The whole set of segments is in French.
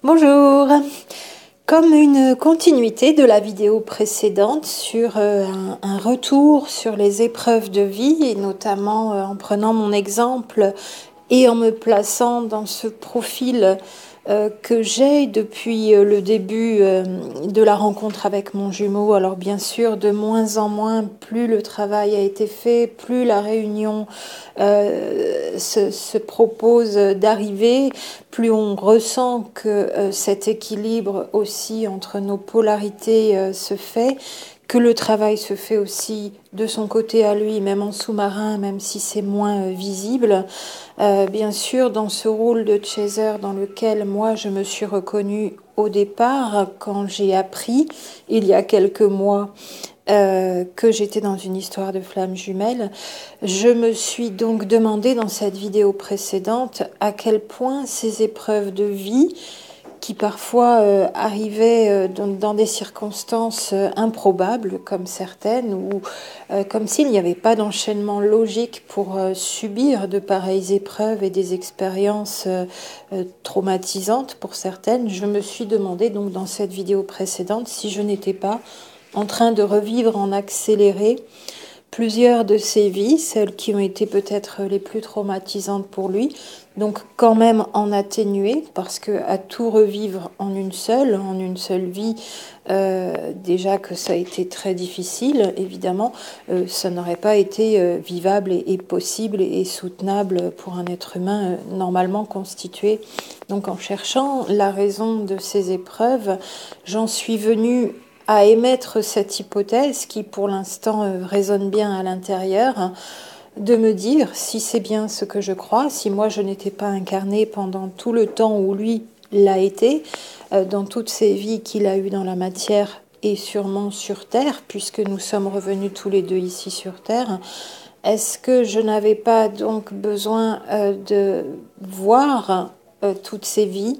Bonjour. Comme une continuité de la vidéo précédente sur un retour sur les épreuves de vie et notamment en prenant mon exemple et en me plaçant dans ce profil que j'ai depuis le début de la rencontre avec mon jumeau. Alors bien sûr, de moins en moins, plus le travail a été fait, plus la réunion se propose d'arriver, plus on ressent que cet équilibre aussi entre nos polarités se fait, que le travail se fait aussi de son côté à lui, même en sous-marin, même si c'est moins visible. Bien sûr, dans ce rôle de chaser dans lequel moi je me suis reconnue au départ, quand j'ai appris, il y a quelques mois, que j'étais dans une histoire de flammes jumelles, je me suis donc demandé dans cette vidéo précédente à quel point ces épreuves de vie qui parfois arrivaient dans des circonstances improbables comme certaines ou comme s'il n'y avait pas d'enchaînement logique pour subir de pareilles épreuves et des expériences traumatisantes pour certaines. Je me suis demandé donc dans cette vidéo précédente si je n'étais pas en train de revivre en accéléré plusieurs de ses vies, celles qui ont été peut-être les plus traumatisantes pour lui, donc quand même en atténuer, parce que à tout revivre en une seule vie, déjà que ça a été très difficile, évidemment, ça n'aurait pas été vivable et possible et soutenable pour un être humain normalement constitué. Donc en cherchant la raison de ces épreuves, j'en suis venue à émettre cette hypothèse qui pour l'instant résonne bien à l'intérieur, de me dire si c'est bien ce que je crois, si moi je n'étais pas incarnée pendant tout le temps où lui l'a été, dans toutes ces vies qu'il a eues dans la matière et sûrement sur Terre, puisque nous sommes revenus tous les deux ici sur Terre, est-ce que je n'avais pas donc besoin de voir toutes ces vies,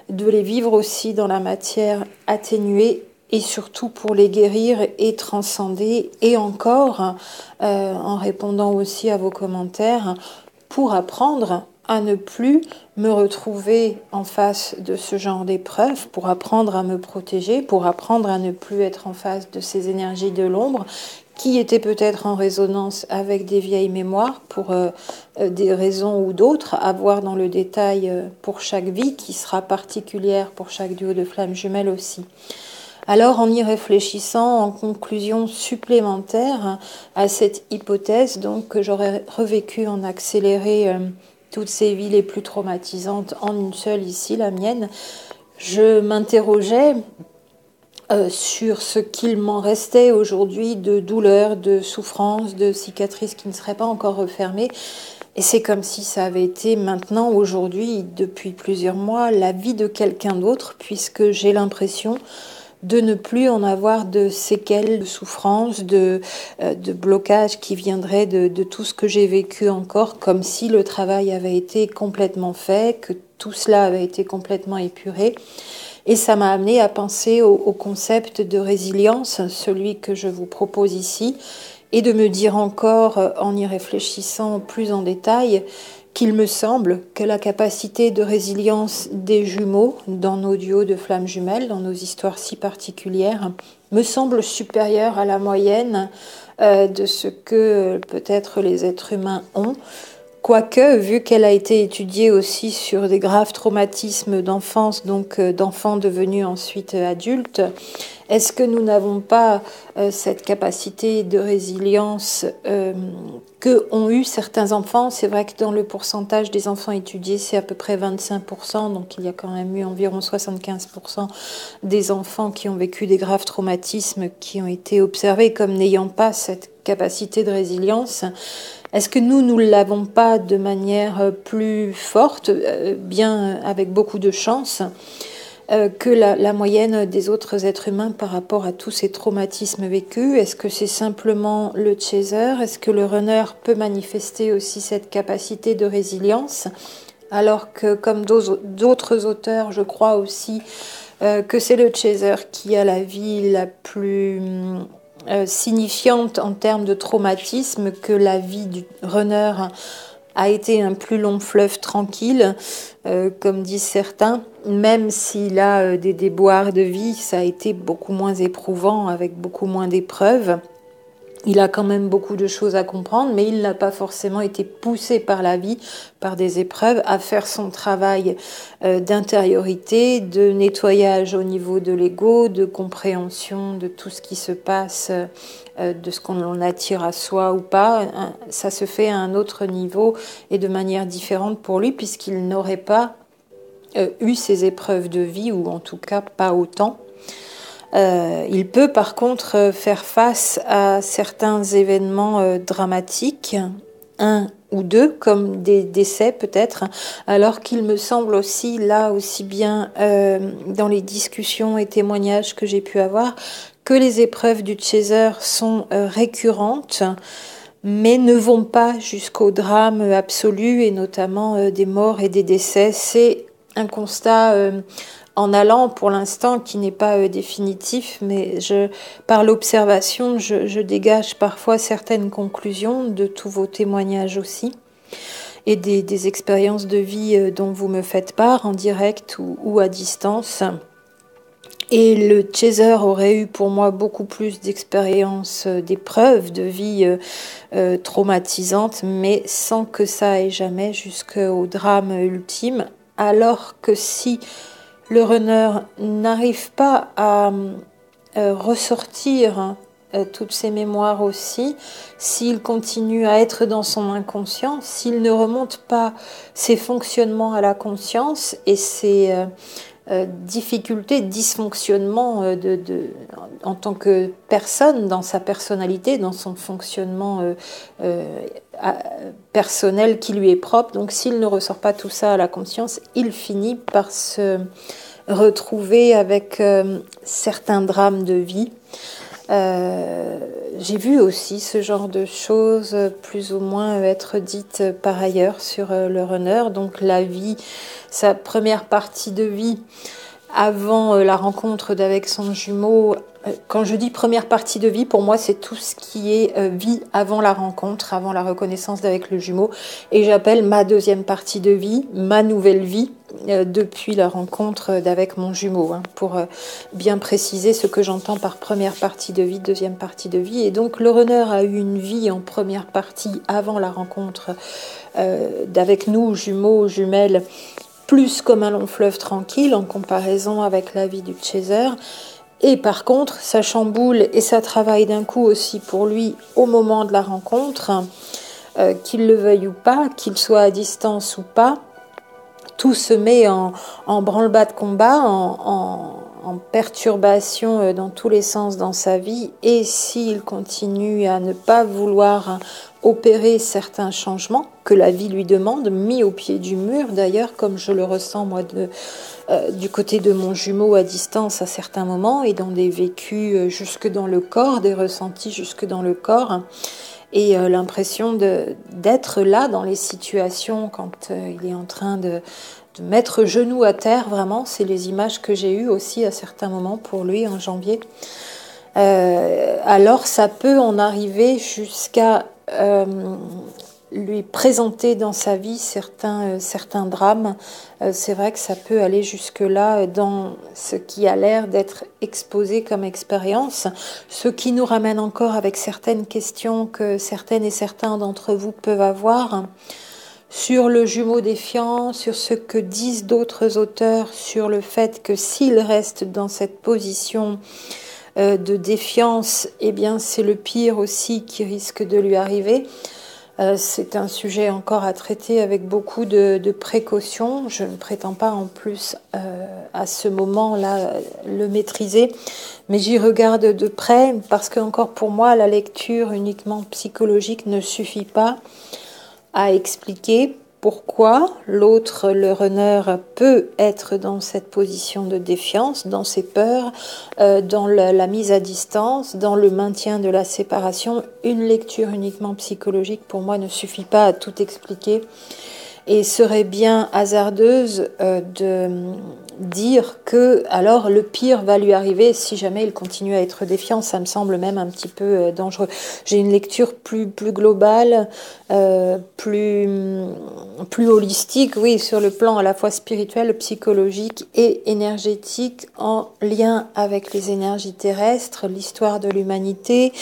de les vivre aussi dans la matière atténuée et surtout pour les guérir et transcender, et encore, en répondant aussi à vos commentaires, pour apprendre à ne plus me retrouver en face de ce genre d'épreuves, pour apprendre à me protéger, pour apprendre à ne plus être en face de ces énergies de l'ombre qui étaient peut-être en résonance avec des vieilles mémoires pour des raisons ou d'autres, à voir dans le détail pour chaque vie, qui sera particulière pour chaque duo de flammes jumelles aussi. Alors, en y réfléchissant, en conclusion supplémentaire à cette hypothèse, donc que j'aurais revécu en accéléré toutes ces vies les plus traumatisantes en une seule ici, la mienne, je m'interrogeais sur ce qu'il m'en restait aujourd'hui de douleurs, de souffrances, de cicatrices qui ne seraient pas encore refermées. Et c'est comme si ça avait été maintenant, aujourd'hui, depuis plusieurs mois, la vie de quelqu'un d'autre, puisque j'ai l'impression de ne plus en avoir de séquelles, de souffrances, de blocages qui viendraient de tout ce que j'ai vécu encore, comme si le travail avait été complètement fait, que tout cela avait été complètement épuré. Et ça m'a amené à penser au concept de résilience, celui que je vous propose ici, et de me dire encore, en y réfléchissant plus en détail, qu'il me semble que la capacité de résilience des jumeaux dans nos duos de flammes jumelles, dans nos histoires si particulières, me semble supérieure à la moyenne de ce que peut-être les êtres humains ont. Quoique, vu qu'elle a été étudiée aussi sur des graves traumatismes d'enfance, donc d'enfants devenus ensuite adultes, est-ce que nous n'avons pas cette capacité de résilience que ont eu certains enfants? C'est vrai que dans le pourcentage des enfants étudiés, c'est à peu près 25%, donc il y a quand même eu environ 75% des enfants qui ont vécu des graves traumatismes qui ont été observés comme n'ayant pas cette capacité de résilience. Est-ce que nous ne l'avons pas de manière plus forte, bien avec beaucoup de chance, que la moyenne des autres êtres humains par rapport à tous ces traumatismes vécus? Est-ce que c'est simplement le chaser? Est-ce que le runner peut manifester aussi cette capacité de résilience? Alors que, comme d'autres auteurs, je crois aussi que c'est le chaser qui a la vie la plus signifiante en termes de traumatisme, que la vie du runner a été un plus long fleuve tranquille, comme disent certains. Même s'il a des déboires de vie, ça a été beaucoup moins éprouvant, avec beaucoup moins d'épreuves. Il a quand même beaucoup de choses à comprendre, mais il n'a pas forcément été poussé par la vie, par des épreuves, à faire son travail d'intériorité, de nettoyage au niveau de l'ego, de compréhension de tout ce qui se passe, de ce qu'on attire à soi ou pas. Ça se fait à un autre niveau et de manière différente pour lui, puisqu'il n'aurait pas eu ces épreuves de vie, ou en tout cas pas autant. Il peut par contre faire face à certains événements dramatiques, un ou deux, comme des décès peut-être, alors qu'il me semble aussi, là aussi bien dans les discussions et témoignages que j'ai pu avoir, que les épreuves du chaser sont récurrentes, mais ne vont pas jusqu'au drame absolu, et notamment des morts et des décès. C'est un constat en allant pour l'instant qui n'est pas définitif, mais par l'observation, je dégage parfois certaines conclusions de tous vos témoignages aussi, et des expériences de vie dont vous me faites part en direct ou à distance. Et le chaser aurait eu pour moi beaucoup plus d'expériences, d'épreuves de vie traumatisantes, mais sans que ça aille jamais jusqu'au drame ultime. Alors que si le runner n'arrive pas à ressortir toutes ses mémoires aussi, s'il continue à être dans son inconscient, s'il ne remonte pas ses fonctionnements à la conscience et ses difficultés, dysfonctionnements en tant que personne, dans sa personnalité, dans son fonctionnement personnel qui lui est propre. Donc s'il ne ressort pas tout ça à la conscience, il finit par se retrouver avec certains drames de vie. J'ai vu aussi ce genre de choses plus ou moins être dites par ailleurs sur le runner. Donc la vie, sa première partie de vie avant la rencontre d'avec son jumeau. Quand je dis première partie de vie, pour moi, c'est tout ce qui est vie avant la rencontre, avant la reconnaissance d'avec le jumeau. Et j'appelle ma deuxième partie de vie, ma nouvelle vie, depuis la rencontre d'avec mon jumeau, pour bien préciser ce que j'entends par première partie de vie, deuxième partie de vie. Et donc, le runner a eu une vie en première partie avant la rencontre d'avec nous, jumeaux, jumelles, plus comme un long fleuve tranquille en comparaison avec la vie du chaser. Et par contre, ça chamboule et ça travaille d'un coup aussi pour lui au moment de la rencontre, qu'il le veuille ou pas, qu'il soit à distance ou pas. Tout se met en branle-bas de combat, en perturbation dans tous les sens dans sa vie. Et s'il continue à ne pas vouloir opérer certains changements que la vie lui demande, mis au pied du mur d'ailleurs, comme je le ressens moi du côté de mon jumeau à distance à certains moments, et dans des vécus jusque dans le corps, des ressentis jusque dans le corps, et l'impression d'être là dans les situations quand il est en train de mettre genou à terre, vraiment, c'est les images que j'ai eues aussi à certains moments pour lui en janvier. Alors ça peut en arriver jusqu'à lui présenter dans sa vie certains drames. C'est vrai que ça peut aller jusque-là dans ce qui a l'air d'être exposé comme expérience, ce qui nous ramène encore avec certaines questions que certaines et certains d'entre vous peuvent avoir sur le jumeau défiant, sur ce que disent d'autres auteurs, sur le fait que s'il reste dans cette position de défiance, eh bien c'est le pire aussi qui risque de lui arriver. C'est un sujet encore à traiter avec beaucoup de précautions. Je ne prétends pas en plus à ce moment-là le maîtriser, mais j'y regarde de près parce que encore pour moi, la lecture uniquement psychologique ne suffit pas à expliquer pourquoi l'autre, le runner, peut être dans cette position de défiance, dans ses peurs, dans la mise à distance, dans le maintien de la séparation. Une lecture uniquement psychologique, pour moi, ne suffit pas à tout expliquer et serait bien hasardeuse dire que alors le pire va lui arriver si jamais il continue à être défiant. Ça me semble même un petit peu dangereux. J'ai une lecture plus globale, plus holistique, oui, sur le plan à la fois spirituel, psychologique et énergétique, en lien avec les énergies terrestres, l'histoire de l'humanité,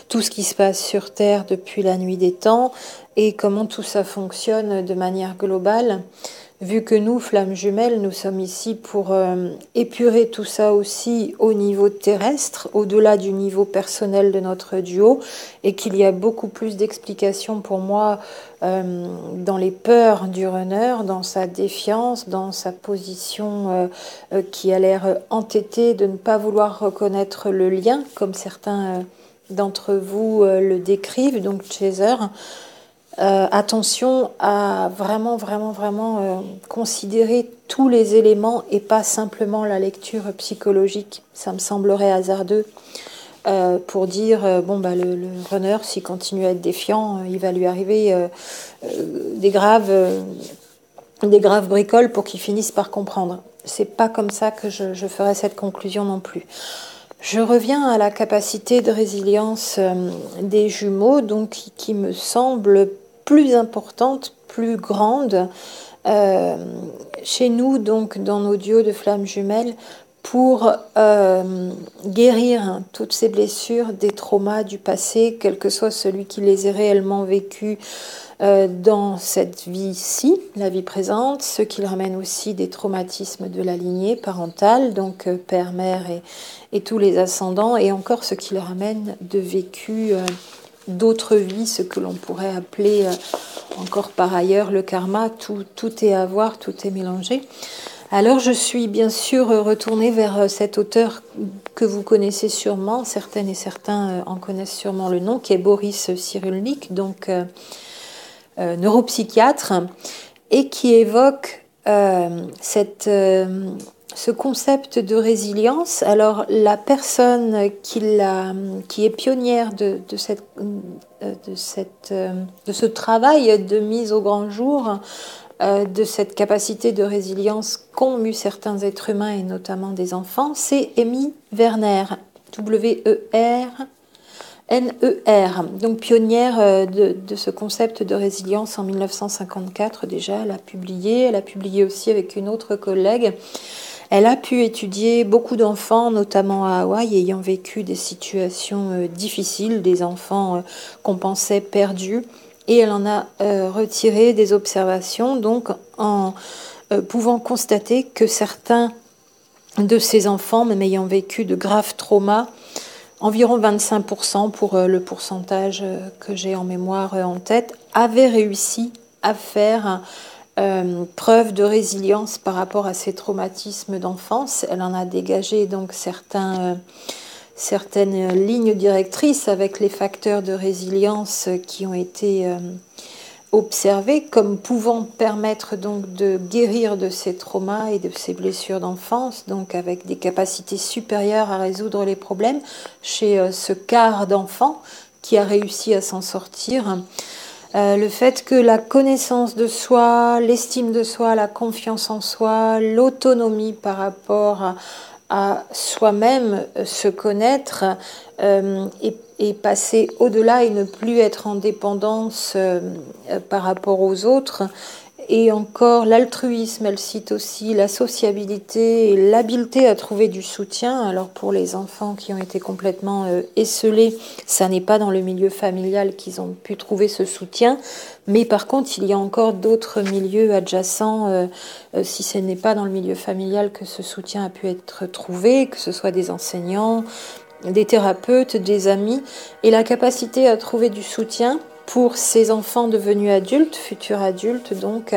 tout ce qui se passe sur Terre depuis la nuit des temps et comment tout ça fonctionne de manière globale. Vu que nous, flammes jumelles, nous sommes ici pour épurer tout ça aussi au niveau terrestre, au-delà du niveau personnel de notre duo, et qu'il y a beaucoup plus d'explications pour moi dans les peurs du runner, dans sa défiance, dans sa position qui a l'air entêtée de ne pas vouloir reconnaître le lien, comme certains d'entre vous le décrivent, donc chaser. Attention à vraiment considérer tous les éléments et pas simplement la lecture psychologique. Ça me semblerait hasardeux pour dire le runner, s'il continue à être défiant, il va lui arriver des graves bricoles pour qu'il finisse par comprendre. C'est pas comme ça que je ferai cette conclusion non plus. Je reviens à la capacité de résilience des jumeaux, donc qui me semble plus importante, plus grande chez nous, donc dans nos duos de flammes jumelles, pour guérir toutes ces blessures, des traumas du passé, quel que soit celui qui les ait réellement vécus dans cette vie-ci, la vie présente, ce qui ramène aussi des traumatismes de la lignée parentale, donc père, mère et tous les ascendants, et encore ce qui ramène de vécu d'autres vies, ce que l'on pourrait appeler encore par ailleurs le karma. Tout est à voir, tout est mélangé. Alors je suis bien sûr retournée vers cet auteur que vous connaissez sûrement, certaines et certains en connaissent sûrement le nom, qui est Boris Cyrulnik, donc neuropsychiatre, et qui évoque ce concept de résilience. Alors la personne qui est pionnière de ce travail de mise au grand jour, de cette capacité de résilience qu'ont eu certains êtres humains et notamment des enfants, c'est Amy Werner, W-E-R-N-E-R, donc pionnière de ce concept de résilience en 1954 déjà. Elle a publié aussi avec une autre collègue. Elle a pu étudier beaucoup d'enfants, notamment à Hawaï, ayant vécu des situations difficiles, des enfants qu'on pensait perdus. Et elle en a retiré des observations, donc en pouvant constater que certains de ces enfants, même ayant vécu de graves traumas, environ 25% pour le pourcentage que j'ai en mémoire en tête, avaient réussi à faire preuve de résilience par rapport à ces traumatismes d'enfance. Elle en a dégagé donc certaines lignes directrices avec les facteurs de résilience qui ont été observés comme pouvant permettre donc de guérir de ces traumas et de ces blessures d'enfance, donc avec des capacités supérieures à résoudre les problèmes chez ce quart d'enfants qui a réussi à s'en sortir. Le fait que la connaissance de soi, l'estime de soi, la confiance en soi, l'autonomie par rapport à soi-même, se connaître et passer au-delà et ne plus être en dépendance par rapport aux autres. Et encore l'altruisme, elle cite aussi la sociabilité et l'habileté à trouver du soutien. Alors pour les enfants qui ont été complètement esseulés, ça n'est pas dans le milieu familial qu'ils ont pu trouver ce soutien. Mais par contre, il y a encore d'autres milieux adjacents, si ce n'est pas dans le milieu familial que ce soutien a pu être trouvé, que ce soit des enseignants, des thérapeutes, des amis. Et la capacité à trouver du soutien pour ces enfants devenus adultes, futurs adultes, donc,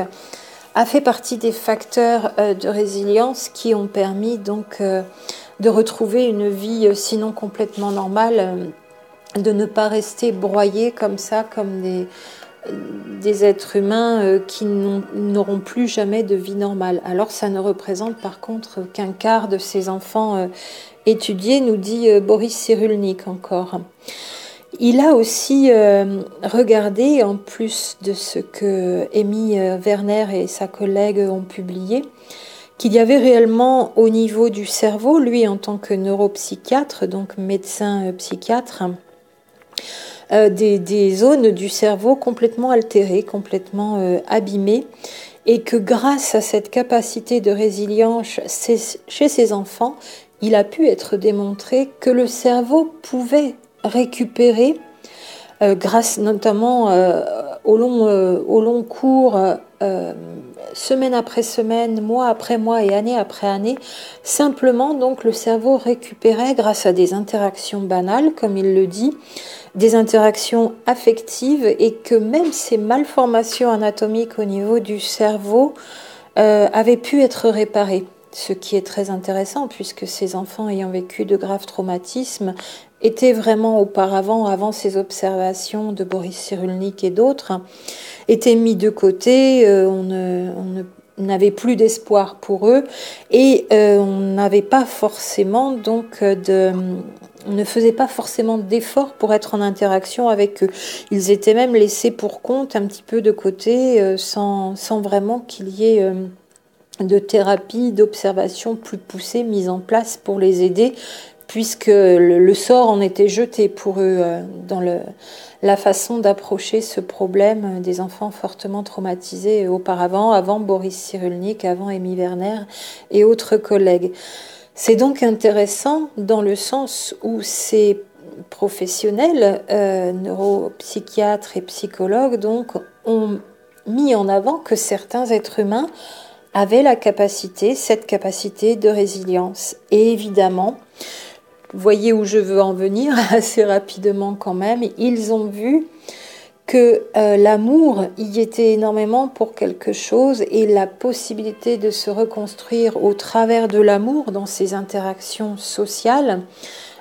a fait partie des facteurs de résilience qui ont permis donc de retrouver une vie sinon complètement normale, de ne pas rester broyés comme ça, comme des êtres humains qui n'auront plus jamais de vie normale. Alors ça ne représente par contre qu'un quart de ces enfants étudiés, nous dit Boris Cyrulnik encore. Il a aussi regardé, en plus de ce que Amy Werner et sa collègue ont publié, qu'il y avait réellement au niveau du cerveau, lui en tant que neuropsychiatre, donc médecin psychiatre, des zones du cerveau complètement altérées, complètement abîmées, et que grâce à cette capacité de résilience chez ces enfants, il a pu être démontré que le cerveau pouvait récupérer, grâce notamment au long cours, semaine après semaine, mois après mois et année après année, simplement donc le cerveau récupérait grâce à des interactions banales, comme il le dit, des interactions affectives, et que même ces malformations anatomiques au niveau du cerveau avaient pu être réparées. Ce qui est très intéressant puisque ces enfants ayant vécu de graves traumatismes étaient vraiment auparavant, avant ces observations de Boris Cyrulnik et d'autres, étaient mis de côté, on n'avait plus d'espoir pour eux, et on n'avait pas forcément donc on ne faisait pas forcément d'efforts pour être en interaction avec eux. Ils étaient même laissés pour compte un petit peu de côté, sans vraiment qu'il y ait de thérapie, d'observation plus poussée mise en place pour les aider, puisque le sort en était jeté pour eux dans la façon d'approcher ce problème des enfants fortement traumatisés auparavant, avant Boris Cyrulnik, avant Amy Werner et autres collègues. C'est donc intéressant dans le sens où ces professionnels, neuropsychiatres et psychologues, donc, ont mis en avant que certains êtres humains avaient cette capacité de résilience. Et évidemment, voyez où je veux en venir assez rapidement quand même, ils ont vu que l'amour y était énormément pour quelque chose, et la possibilité de se reconstruire au travers de l'amour dans ces interactions sociales,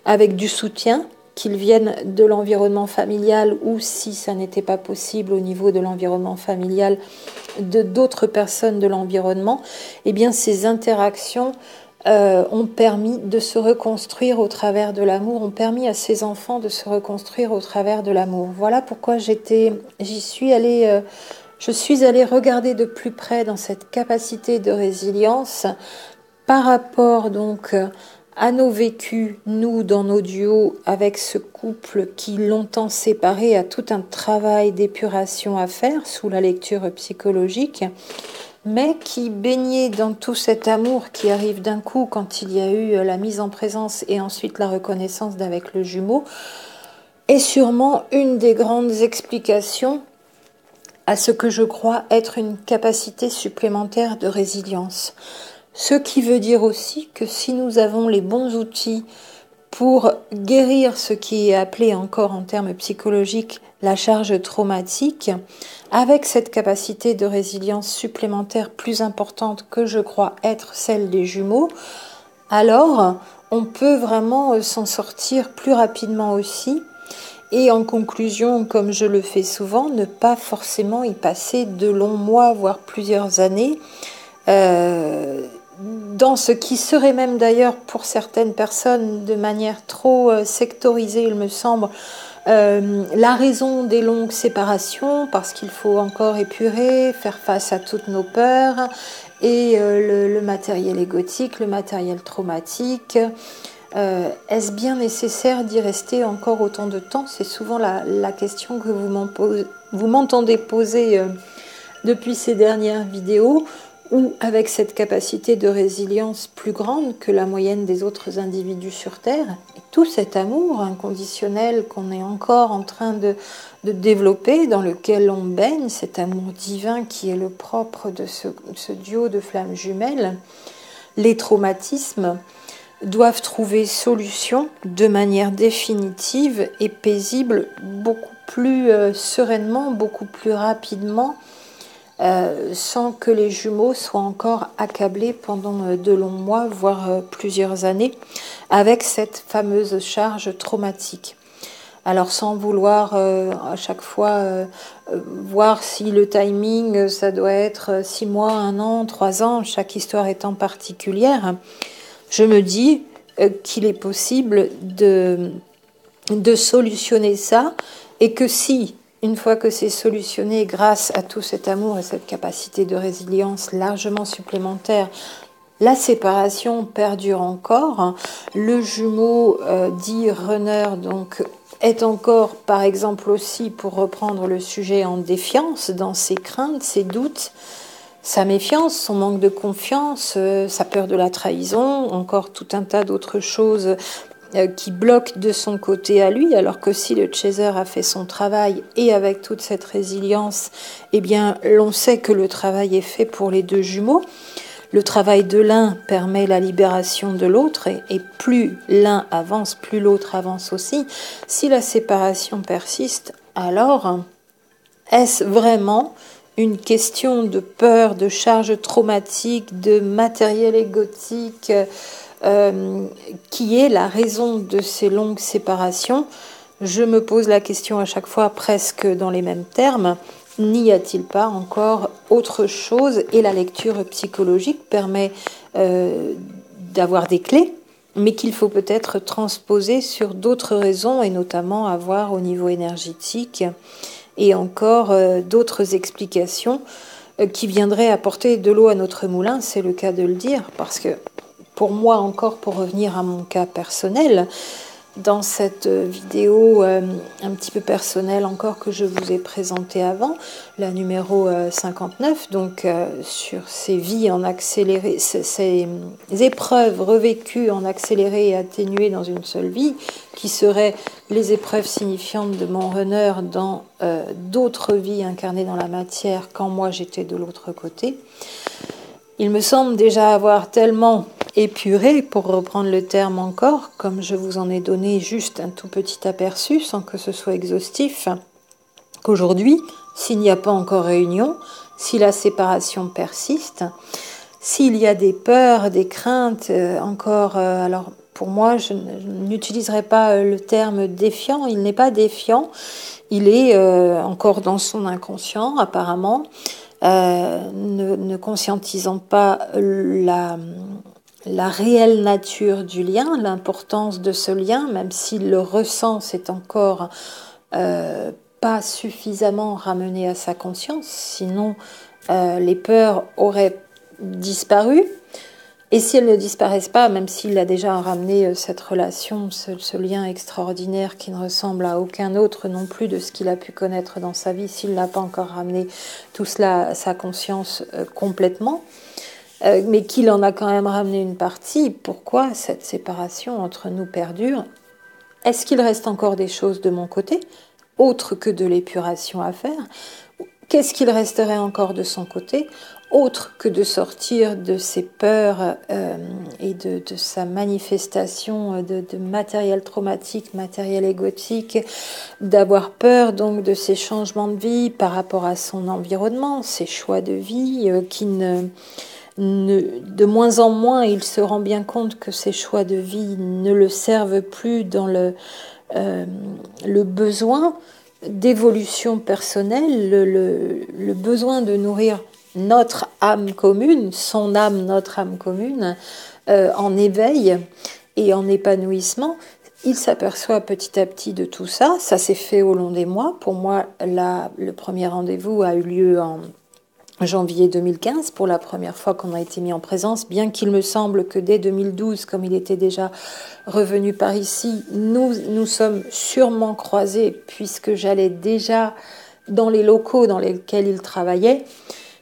avec du soutien, qu'ils viennent de l'environnement familial ou, si ça n'était pas possible au niveau de l'environnement familial, de d'autres personnes de l'environnement, eh bien ces interactions ont permis de se reconstruire au travers de l'amour, ont permis à ces enfants de se reconstruire au travers de l'amour. Voilà pourquoi je suis allée regarder de plus près dans cette capacité de résilience par rapport donc à nos vécus, nous dans nos duos, avec ce couple qui longtemps séparé, a tout un travail d'épuration à faire sous la lecture psychologique, mais qui baignait dans tout cet amour qui arrive d'un coup quand il y a eu la mise en présence et ensuite la reconnaissance d'avec le jumeau, est sûrement une des grandes explications à ce que je crois être une capacité supplémentaire de résilience. Ce qui veut dire aussi que si nous avons les bons outils pour guérir ce qui est appelé encore en termes psychologiques la charge traumatique, avec cette capacité de résilience supplémentaire plus importante que je crois être celle des jumeaux, alors on peut vraiment s'en sortir plus rapidement aussi. Et en conclusion, comme je le fais souvent, ne pas forcément y passer de longs mois, voire plusieurs années, dans ce qui serait même d'ailleurs pour certaines personnes de manière trop sectorisée, il me semble, la raison des longues séparations, parce qu'il faut encore épurer, faire face à toutes nos peurs, et le matériel égotique, le matériel traumatique. Est-ce bien nécessaire d'y rester encore autant de temps? C'est souvent la question que vous m'entendez poser depuis ces dernières vidéos, ou avec cette capacité de résilience plus grande que la moyenne des autres individus sur Terre, et tout cet amour inconditionnel qu'on est encore en train de développer, dans lequel on baigne, cet amour divin qui est le propre de ce duo de flammes jumelles, les traumatismes doivent trouver solution de manière définitive et paisible, beaucoup plus sereinement, beaucoup plus rapidement, sans que les jumeaux soient encore accablés pendant de longs mois, voire plusieurs années, avec cette fameuse charge traumatique. Alors sans vouloir à chaque fois voir si le timing, ça doit être 6 mois, 1 an, 3 ans, chaque histoire étant particulière, je me dis qu'il est possible de solutionner ça, et que si, une fois que c'est solutionné grâce à tout cet amour et cette capacité de résilience largement supplémentaire La séparation perdure encore. Le jumeau dit runner, donc est encore, par exemple aussi, pour reprendre le sujet, en défiance dans ses craintes, ses doutes, sa méfiance, son manque de confiance, sa peur de la trahison, encore tout un tas d'autres choses qui bloquent de son côté à lui, alors que si le chaser a fait son travail et avec toute cette résilience, eh bien, l'on sait que le travail est fait pour les deux jumeaux. Le travail de l'un permet la libération de l'autre et plus l'un avance, plus l'autre avance aussi. Si la séparation persiste, alors est-ce vraiment une question de peur, de charge traumatique, de matériel égotique qui est la raison de ces longues séparations? Je me pose la question à chaque fois presque dans les mêmes termes. N'y a-t-il pas encore autre chose? Et la lecture psychologique permet d'avoir des clés, mais qu'il faut peut-être transposer sur d'autres raisons, et notamment avoir au niveau énergétique et encore d'autres explications qui viendraient apporter de l'eau à notre moulin, c'est le cas de le dire, parce que pour moi encore, pour revenir à mon cas personnel, dans cette vidéo un petit peu personnelle encore que je vous ai présentée avant, la numéro 59, donc sur ces vies en accéléré, ces épreuves revécues en accéléré et atténuées dans une seule vie, qui seraient les épreuves signifiantes de mon runner dans d'autres vies incarnées dans la matière quand moi j'étais de l'autre côté. Il me semble déjà avoir tellement épuré, pour reprendre le terme encore, comme je vous en ai donné juste un tout petit aperçu sans que ce soit exhaustif, qu'aujourd'hui, s'il n'y a pas encore réunion, si la séparation persiste, s'il y a des peurs, des craintes encore, alors pour moi, je n'utiliserai pas le terme défiant, il n'est pas défiant, il est encore dans son inconscient apparemment, ne conscientisant pas la réelle nature du lien, l'importance de ce lien, même s'il le ressent, c'est encore pas suffisamment ramené à sa conscience, sinon les peurs auraient disparu. Et si elles ne disparaissent pas, même s'il a déjà ramené cette relation, ce lien extraordinaire qui ne ressemble à aucun autre non plus de ce qu'il a pu connaître dans sa vie, s'il n'a pas encore ramené tout cela à sa conscience complètement, mais qu'il en a quand même ramené une partie, pourquoi cette séparation entre nous perdure? Est-ce qu'il reste encore des choses de mon côté, autres que de l'épuration à faire? Qu'est-ce qu'il resterait encore de son côté, autre que de sortir de ses peurs et de sa manifestation de matériel traumatique, matériel égotique, d'avoir peur donc de ses changements de vie par rapport à son environnement, ses choix de vie qui de moins en moins, il se rend bien compte que ses choix de vie ne le servent plus dans le besoin d'évolution personnelle, le besoin de nourrir notre âme commune, son âme, notre âme commune, en éveil et en épanouissement. Il s'aperçoit petit à petit de tout ça. Ça s'est fait au long des mois. Pour moi, le premier rendez-vous a eu lieu en janvier 2015, pour la première fois qu'on a été mis en présence, bien qu'il me semble que dès 2012, comme il était déjà revenu par ici, nous sommes sûrement croisés, puisque j'allais déjà dans les locaux dans lesquels il travaillait,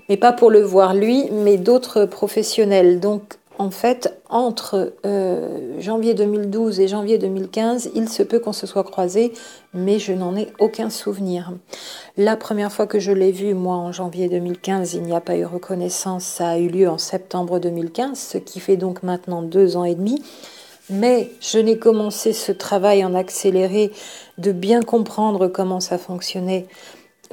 mais pas pour le voir lui, mais d'autres professionnels. Donc, en fait, entre janvier 2012 et janvier 2015, il se peut qu'on se soit croisés, mais je n'en ai aucun souvenir. La première fois que je l'ai vu, moi, en janvier 2015, il n'y a pas eu reconnaissance, ça a eu lieu en septembre 2015, ce qui fait donc maintenant 2 ans et demi. Mais je n'ai commencé ce travail en accéléré de bien comprendre comment ça fonctionnait,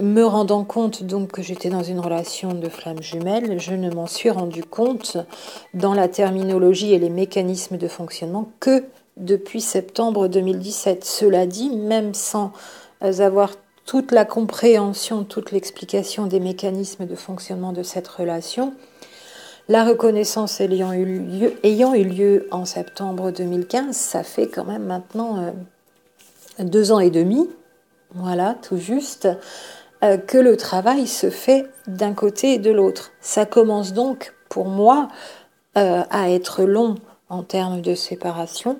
me rendant compte donc que j'étais dans une relation de flamme jumelle. Je ne m'en suis rendu compte dans la terminologie et les mécanismes de fonctionnement que depuis septembre 2017. Cela dit, même sans avoir toute la compréhension, toute l'explication des mécanismes de fonctionnement de cette relation, la reconnaissance ayant eu lieu en septembre 2015, ça fait quand même maintenant 2 ans et demi, voilà, tout juste, que le travail se fait d'un côté et de l'autre. Ça commence donc, pour moi, à être long en termes de séparation.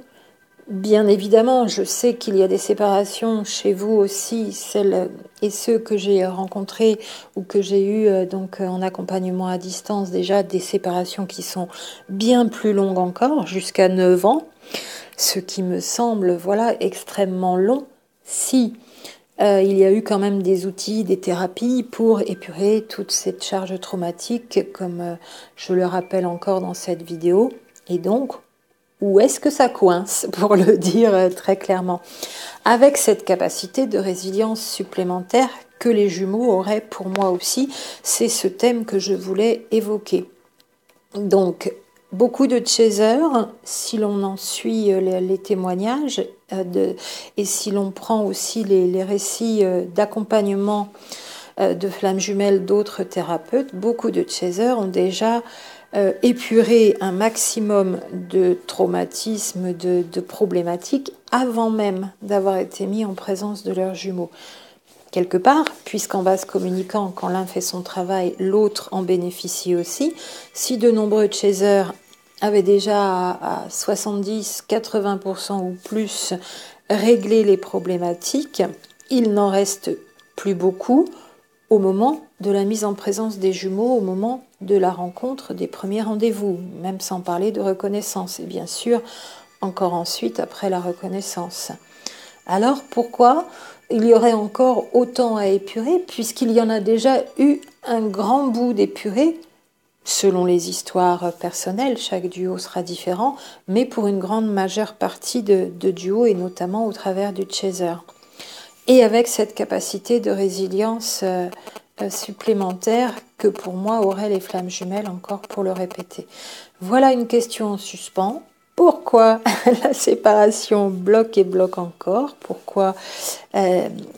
Bien évidemment, je sais qu'il y a des séparations chez vous aussi, celles et ceux que j'ai rencontrés ou que j'ai eu donc en accompagnement à distance, déjà des séparations qui sont bien plus longues encore, jusqu'à 9 ans, ce qui me semble voilà extrêmement long si il y a eu quand même des outils, des thérapies pour épurer toute cette charge traumatique, comme je le rappelle encore dans cette vidéo. Et donc, où est-ce que ça coince, pour le dire très clairement, avec cette capacité de résilience supplémentaire que les jumeaux auraient pour moi aussi. C'est ce thème que je voulais évoquer. Donc, beaucoup de chasers, si l'on en suit les témoignages et si l'on prend aussi les récits d'accompagnement de flammes jumelles d'autres thérapeutes, beaucoup de chasers ont déjà épuré un maximum de traumatismes, de problématiques avant même d'avoir été mis en présence de leurs jumeaux. Quelque part, puisqu'en vase communicant, quand l'un fait son travail, l'autre en bénéficie aussi. Si de nombreux chasers avaient déjà à 70-80% ou plus réglé les problématiques, il n'en reste plus beaucoup au moment de la mise en présence des jumeaux, au moment de la rencontre des premiers rendez-vous, même sans parler de reconnaissance, et bien sûr encore ensuite après la reconnaissance. Alors pourquoi il y aurait encore autant à épurer, puisqu'il y en a déjà eu un grand bout d'épuré, selon les histoires personnelles, chaque duo sera différent, mais pour une grande majeure partie de duos, et notamment au travers du chaser. Et avec cette capacité de résilience supplémentaire que pour moi auraient les flammes jumelles, encore pour le répéter. Voilà une question en suspens. Pourquoi la séparation bloque et bloque encore? Pourquoi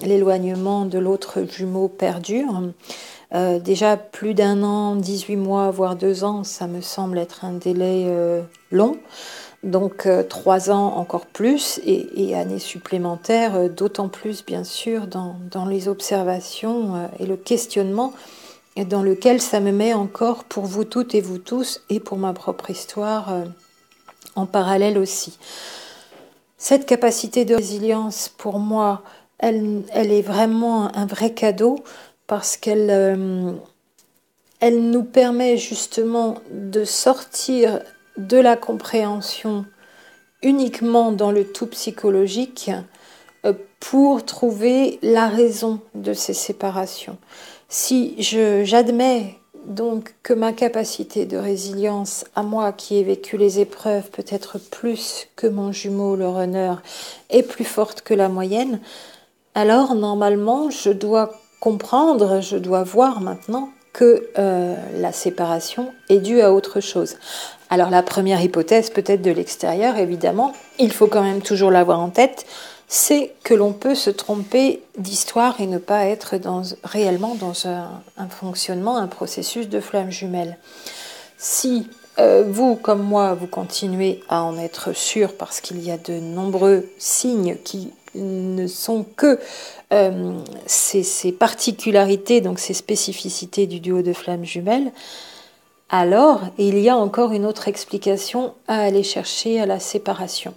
l'éloignement de l'autre jumeau perdure? Déjà plus d'1 an, 18 mois, voire 2 ans, ça me semble être un délai long. Donc 3 ans encore plus et années supplémentaires, d'autant plus bien sûr dans les observations et le questionnement dans lequel ça me met encore pour vous toutes et vous tous et pour ma propre histoire en parallèle aussi. Cette capacité de résilience, pour moi, elle est vraiment un vrai cadeau parce qu'elle elle nous permet justement de sortir de la compréhension uniquement dans le tout psychologique pour trouver la raison de ces séparations. Si j'admets donc que ma capacité de résilience à moi qui ai vécu les épreuves peut-être plus que mon jumeau le runner est plus forte que la moyenne, alors normalement je dois comprendre, je dois voir maintenant que la séparation est due à autre chose. Alors la première hypothèse peut-être de l'extérieur, évidemment, il faut quand même toujours l'avoir en tête, c'est que l'on peut se tromper d'histoire et ne pas être réellement dans un fonctionnement, un processus de flamme jumelle. Si vous, comme moi, vous continuez à en être sûr parce qu'il y a de nombreux signes qui ne sont que ces particularités, donc ces spécificités du duo de flammes jumelles, alors il y a encore une autre explication à aller chercher à la séparation.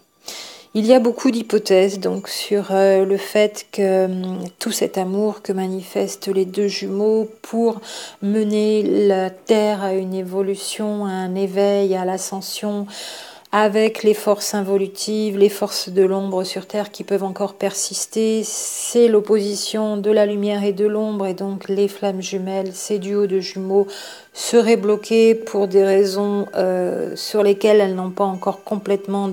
Il y a beaucoup d'hypothèses donc sur le fait que tout cet amour que manifestent les deux jumeaux pour mener la Terre à une évolution, à un éveil, à l'ascension, avec les forces involutives, les forces de l'ombre sur Terre qui peuvent encore persister, c'est l'opposition de la lumière et de l'ombre, et donc les flammes jumelles, ces duos de jumeaux seraient bloqués pour des raisons sur lesquelles elles n'ont pas encore complètement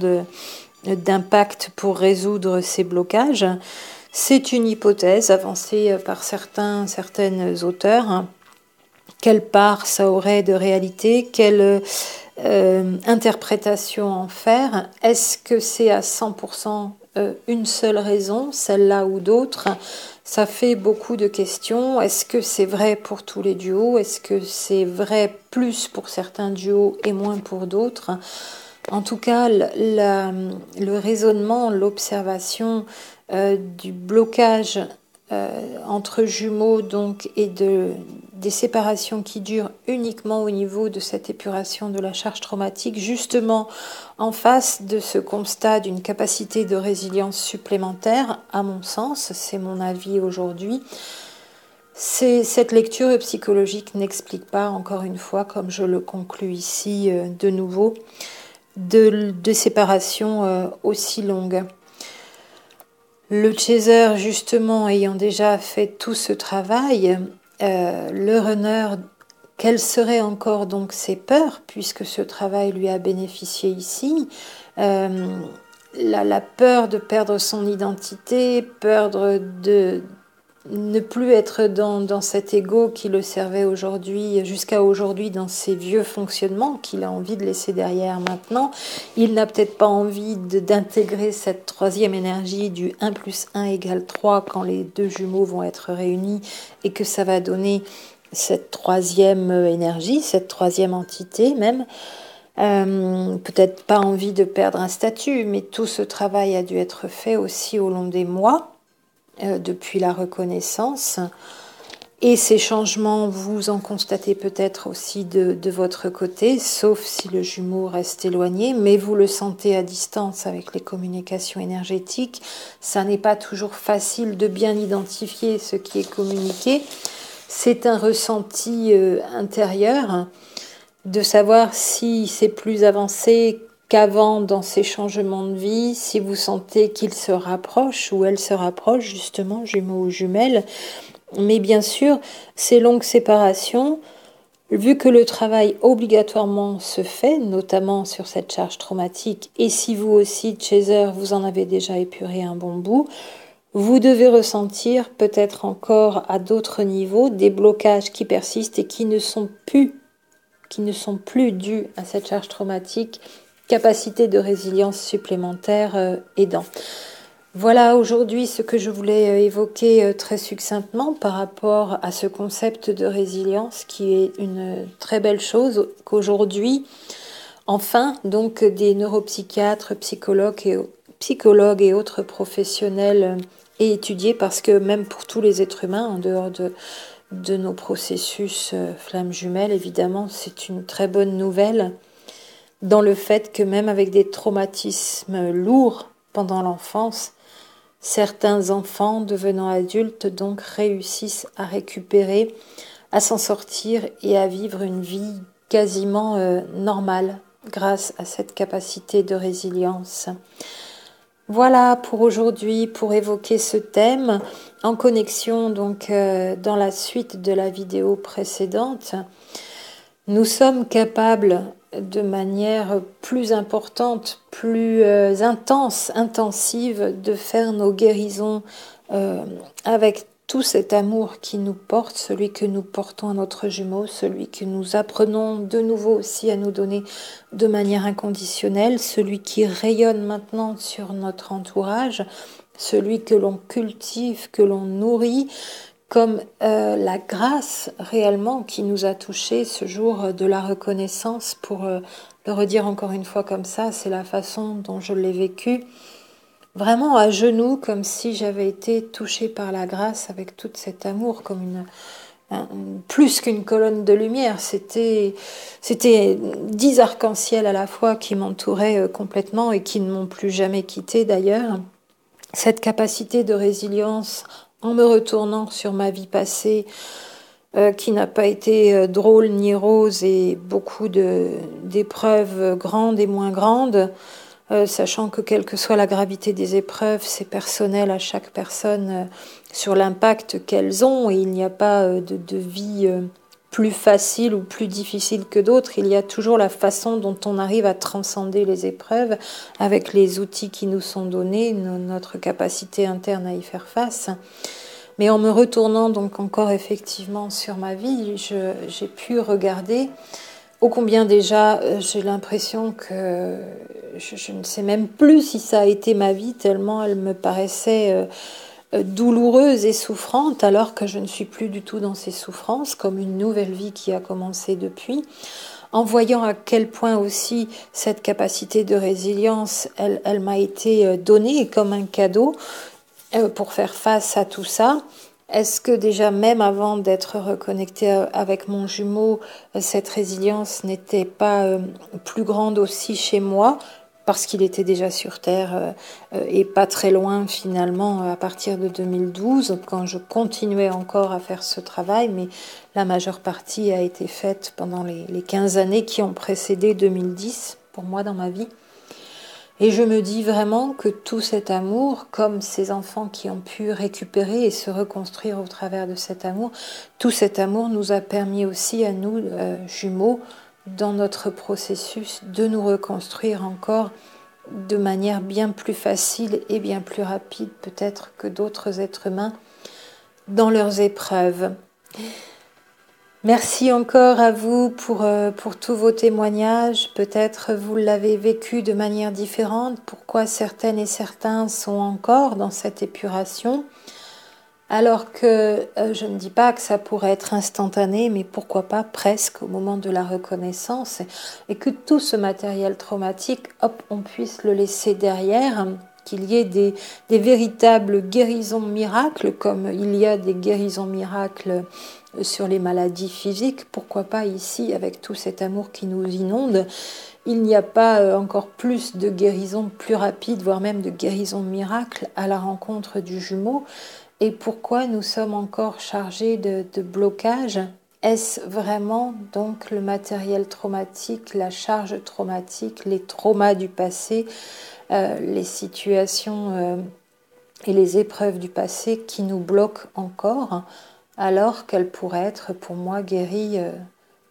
d'impact pour résoudre ces blocages. C'est une hypothèse avancée par certaines auteurs. Quelle part ça aurait de réalité? Quelle interprétation en faire? Est-ce que c'est à 100% une seule raison, celle-là ou d'autres? Ça fait beaucoup de questions. Est-ce que c'est vrai pour tous les duos? Est-ce que c'est vrai plus pour certains duos et moins pour d'autres? En tout cas, le raisonnement, l'observation du blocage entre jumeaux donc et des séparations qui durent uniquement au niveau de cette épuration de la charge traumatique, justement en face de ce constat d'une capacité de résilience supplémentaire, à mon sens, c'est mon avis aujourd'hui. Cette lecture psychologique n'explique pas, encore une fois, comme je le conclus ici de nouveau, de séparation aussi longue. Le chaser, justement, ayant déjà fait tout ce travail, le runner, quelles seraient encore donc ses peurs, puisque ce travail lui a bénéficié ici, la peur de perdre son identité, peur de ne plus être dans cet ego qui le servait aujourd'hui, jusqu'à aujourd'hui, dans ses vieux fonctionnements qu'il a envie de laisser derrière maintenant. Il n'a peut-être pas envie d'intégrer cette troisième énergie du 1 + 1 = 3 quand les deux jumeaux vont être réunis et que ça va donner cette troisième énergie, cette troisième entité même. Peut-être pas envie de perdre un statut, mais tout ce travail a dû être fait aussi au long des mois. Depuis la reconnaissance. Et ces changements, vous en constatez peut-être aussi de votre côté, sauf si le jumeau reste éloigné, mais vous le sentez à distance avec les communications énergétiques. Ça n'est pas toujours facile de bien identifier ce qui est communiqué. C'est un ressenti intérieur de savoir si c'est plus avancé qu'avant dans ces changements de vie, si vous sentez qu'ils se rapprochent ou elles se rapprochent justement, jumeaux ou jumelles. Mais bien sûr, ces longues séparations, vu que le travail obligatoirement se fait, notamment sur cette charge traumatique, et si vous aussi, chaser, vous en avez déjà épuré un bon bout, vous devez ressentir peut-être encore à d'autres niveaux des blocages qui persistent et qui ne sont plus dus à cette charge traumatique, capacité de résilience supplémentaire aidant. Voilà aujourd'hui ce que je voulais évoquer très succinctement par rapport à ce concept de résilience qui est une très belle chose qu'aujourd'hui, enfin, donc des neuropsychiatres, psychologues et autres professionnels aient étudié, parce que même pour tous les êtres humains, en dehors de nos processus flammes jumelles, évidemment, c'est une très bonne nouvelle dans le fait que même avec des traumatismes lourds pendant l'enfance, certains enfants devenant adultes donc réussissent à récupérer, à s'en sortir et à vivre une vie quasiment normale grâce à cette capacité de résilience. Voilà pour aujourd'hui, pour évoquer ce thème, en connexion donc dans la suite de la vidéo précédente. Nous sommes capables de manière plus importante, plus intensive, de faire nos guérisons avec tout cet amour qui nous porte, celui que nous portons à notre jumeau, celui que nous apprenons de nouveau aussi à nous donner de manière inconditionnelle, celui qui rayonne maintenant sur notre entourage, celui que l'on cultive, que l'on nourrit, comme la grâce réellement qui nous a touchés ce jour de la reconnaissance, pour le redire encore une fois comme ça, c'est la façon dont je l'ai vécu, vraiment à genoux, comme si j'avais été touchée par la grâce avec tout cet amour, comme plus qu'une colonne de lumière, c'était 10 arcs-en-ciel à la fois qui m'entouraient complètement et qui ne m'ont plus jamais quitté d'ailleurs. Cette capacité de résilience en me retournant sur ma vie passée, qui n'a pas été drôle ni rose, et beaucoup d'épreuves grandes et moins grandes, sachant que quelle que soit la gravité des épreuves, c'est personnel à chaque personne sur l'impact qu'elles ont, et il n'y a pas de vie plus facile ou plus difficile que d'autres. Il y a toujours la façon dont on arrive à transcender les épreuves avec les outils qui nous sont donnés, notre capacité interne à y faire face. Mais en me retournant donc encore effectivement sur ma vie, j'ai pu regarder ô combien déjà j'ai l'impression que je ne sais même plus si ça a été ma vie, tellement elle me paraissait douloureuse et souffrante, alors que je ne suis plus du tout dans ces souffrances, comme une nouvelle vie qui a commencé depuis. En voyant à quel point aussi cette capacité de résilience, elle m'a été donnée comme un cadeau, pour faire face à tout ça. Est-ce que déjà, même avant d'être reconnectée avec mon jumeau, cette résilience n'était pas plus grande aussi chez moi, parce qu'il était déjà sur Terre et pas très loin finalement à partir de 2012, quand je continuais encore à faire ce travail, mais la majeure partie a été faite pendant les 15 années qui ont précédé 2010 pour moi dans ma vie. Et je me dis vraiment que tout cet amour, comme ces enfants qui ont pu récupérer et se reconstruire au travers de cet amour, tout cet amour nous a permis aussi à nous, jumeaux, dans notre processus, de nous reconstruire encore de manière bien plus facile et bien plus rapide peut-être que d'autres êtres humains dans leurs épreuves. Merci encore à vous pour tous vos témoignages. Peut-être vous l'avez vécu de manière différente. Pourquoi certaines et certains sont encore dans cette épuration, alors que je ne dis pas que ça pourrait être instantané, mais pourquoi pas presque au moment de la reconnaissance, et que tout ce matériel traumatique, hop, on puisse le laisser derrière, qu'il y ait des véritables guérisons miracles, comme il y a des guérisons miracles sur les maladies physiques. Pourquoi pas ici, avec tout cet amour qui nous inonde, il n'y a pas encore plus de guérisons plus rapides, voire même de guérisons miracles à la rencontre du jumeau. Et pourquoi nous sommes encore chargés de blocage? Est-ce vraiment donc le matériel traumatique, la charge traumatique, les traumas du passé, les situations et les épreuves du passé qui nous bloquent encore, alors qu'elles pourraient être pour moi guéries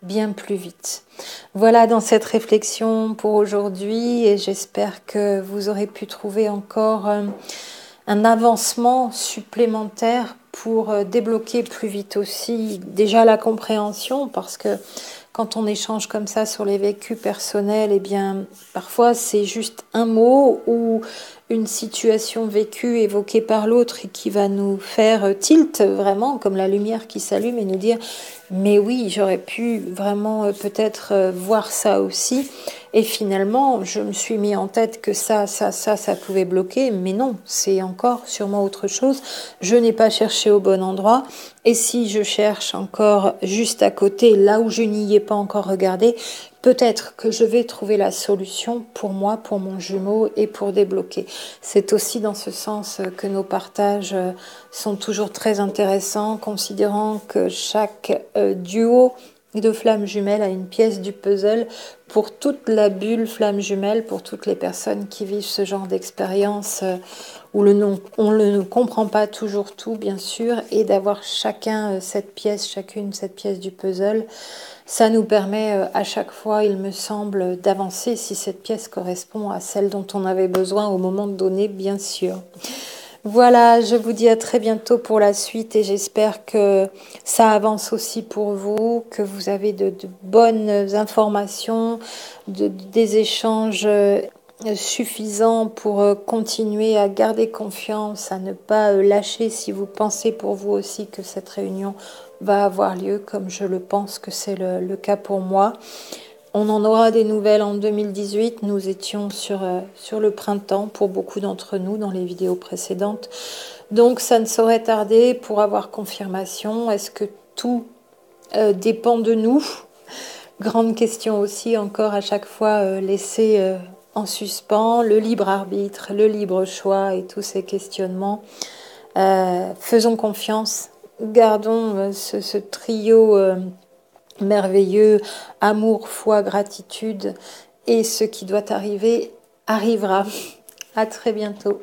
bien plus vite? Voilà dans cette réflexion pour aujourd'hui, et j'espère que vous aurez pu trouver encore un avancement supplémentaire pour débloquer plus vite aussi déjà la compréhension, parce que quand on échange comme ça sur les vécus personnels, eh bien parfois c'est juste un mot ou une situation vécue évoquée par l'autre et qui va nous faire tilt vraiment comme la lumière qui s'allume et nous dire mais oui, j'aurais pu vraiment peut-être voir ça aussi. Et finalement, je me suis mis en tête que ça pouvait bloquer, mais non, c'est encore sûrement autre chose. Je n'ai pas cherché au bon endroit. Et si je cherche encore juste à côté, là où je n'y ai pas encore regardé, peut-être que je vais trouver la solution pour moi, pour mon jumeau et pour débloquer. C'est aussi dans ce sens que nos partages sont toujours très intéressants, considérant que chaque duo de flammes jumelles a une pièce du puzzle pour toute la bulle flamme jumelle, pour toutes les personnes qui vivent ce genre d'expérience où on ne comprend pas toujours tout, bien sûr, et d'avoir chacune cette pièce du puzzle. Ça nous permet à chaque fois, il me semble, d'avancer si cette pièce correspond à celle dont on avait besoin au moment donné, bien sûr. Voilà, je vous dis à très bientôt pour la suite et j'espère que ça avance aussi pour vous, que vous avez de bonnes informations, des échanges suffisants pour continuer à garder confiance, à ne pas lâcher si vous pensez pour vous aussi que cette réunion va avoir lieu, comme je le pense que c'est le cas pour moi. On en aura des nouvelles en 2018. Nous étions sur le printemps pour beaucoup d'entre nous dans les vidéos précédentes. Donc ça ne saurait tarder pour avoir confirmation. Est-ce que tout dépend de nous? Grande question aussi, encore à chaque fois laissée en suspens. Le libre arbitre, le libre choix et tous ces questionnements. Faisons confiance. Gardons ce trio merveilleux, amour, foi, gratitude, et ce qui doit arriver arrivera. À très bientôt.